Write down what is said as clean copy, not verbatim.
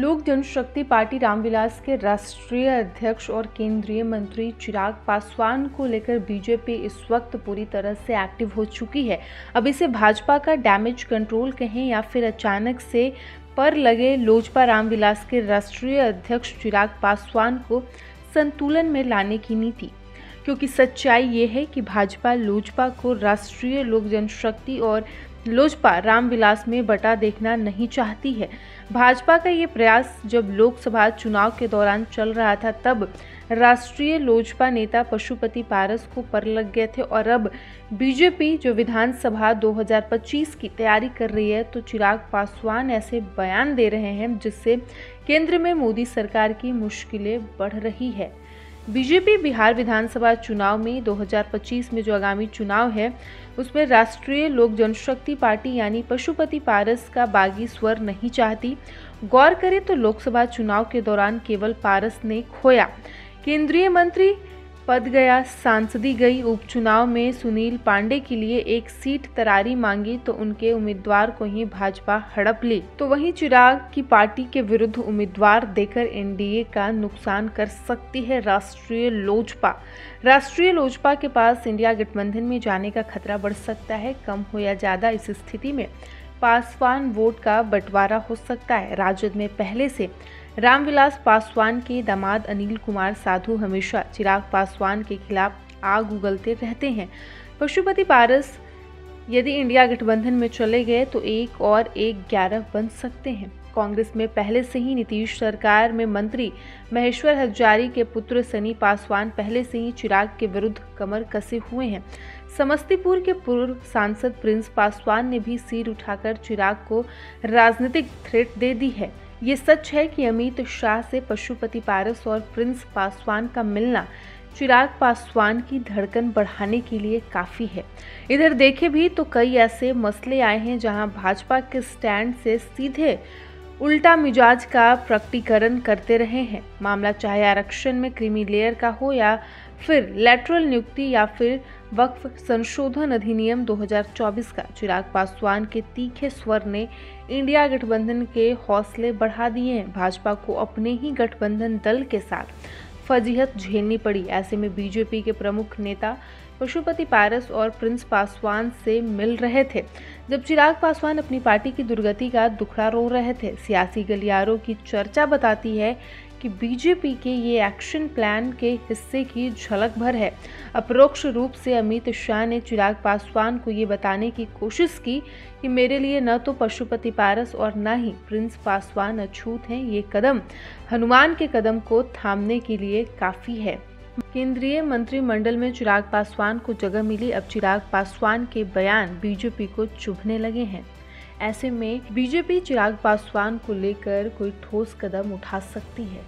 लोक जनशक्ति पार्टी रामविलास के राष्ट्रीय अध्यक्ष और केंद्रीय मंत्री चिराग पासवान को लेकर बीजेपी इस वक्त पूरी तरह से एक्टिव हो चुकी है। अब इसे भाजपा का डैमेज कंट्रोल कहें या फिर अचानक से पर लगे लोजपा रामविलास के राष्ट्रीय अध्यक्ष चिराग पासवान को संतुलन में लाने की नीति, क्योंकि सच्चाई ये है कि भाजपा लोजपा को राष्ट्रीय लोक जनशक्ति और लोजपा रामविलास में बटा देखना नहीं चाहती है। भाजपा का ये प्रयास जब लोकसभा चुनाव के दौरान चल रहा था, तब राष्ट्रीय लोजपा नेता पशुपति पारस को पर लग गए थे और अब बीजेपी जो विधानसभा 2025 की तैयारी कर रही है, तो चिराग पासवान ऐसे बयान दे रहे हैं जिससे केंद्र में मोदी सरकार की मुश्किलें बढ़ रही है। बीजेपी बिहार विधानसभा चुनाव में 2025 में जो आगामी चुनाव है, उसमें राष्ट्रीय लोक जनशक्ति पार्टी यानी पशुपति पारस का बागी स्वर नहीं चाहती। गौर करें तो लोकसभा चुनाव के दौरान केवल पारस ने खोया, केंद्रीय मंत्री पद गया, सांसदी गई। उपचुनाव में सुनील पांडे के लिए एक सीट तरारी मांगी तो उनके उम्मीदवार को ही भाजपा हड़प ली। तो वहीं चिराग की पार्टी के विरुद्ध उम्मीदवार देकर एनडीए का नुकसान कर सकती है राष्ट्रीय लोजपा। राष्ट्रीय लोजपा के पास इंडिया गठबंधन में जाने का खतरा बढ़ सकता है, कम हो या ज्यादा। इस स्थिति में पासवान वोट का बंटवारा हो सकता है। राजद में पहले से रामविलास पासवान के दामाद अनिल कुमार साधु हमेशा चिराग पासवान के खिलाफ आग उगलते रहते हैं। पशुपति पारस यदि इंडिया गठबंधन में चले गए तो 1 और 1 11 बन सकते हैं। कांग्रेस में पहले से ही नीतीश सरकार में मंत्री महेश्वर हजारी के पुत्र सनी पासवान पहले से ही चिराग के विरुद्ध कमर कसे हुए हैं। समस्तीपुर के पूर्व सांसद प्रिंस पासवान ने भी सिर उठाकर चिराग को राजनीतिक थ्रेट दे दी है। ये सच है कि अमित शाह से पशुपति पारस और प्रिंस पासवान का मिलना चिराग पासवान की धड़कन बढ़ाने के लिए काफ़ी है। इधर देखें भी तो कई ऐसे मसले आए हैं जहां भाजपा के स्टैंड से सीधे उल्टा मिजाज का प्रकटीकरण करते रहे हैं। मामला चाहे आरक्षण में क्रीमी लेयर का हो या फिर लेटरल नियुक्ति या फिर वक्फ संशोधन अधिनियम 2024 का, चिराग पासवान के तीखे स्वर ने इंडिया गठबंधन के हौसले बढ़ा दिए हैं। भाजपा को अपने ही गठबंधन दल के साथ फजीहत झेलनी पड़ी। ऐसे में बीजेपी के प्रमुख नेता पशुपति पारस और प्रिंस पासवान से मिल रहे थे जब चिराग पासवान अपनी पार्टी की दुर्गति का दुखड़ा रो रहे थे। सियासी गलियारों की चर्चा बताती है कि बीजेपी के ये एक्शन प्लान के हिस्से की झलक भर है। अपरोक्ष रूप से अमित शाह ने चिराग पासवान को ये बताने की कोशिश की कि मेरे लिए न तो पशुपति पारस और न ही प्रिंस पासवान अछूत हैं। ये कदम हनुमान के कदम को थामने के लिए काफी है। केंद्रीय मंत्रिमंडल में चिराग पासवान को जगह मिली। अब चिराग पासवान के बयान बीजेपी को चुभने लगे हैं। ऐसे में बीजेपी चिराग पासवान को लेकर कोई ठोस कदम उठा सकती है।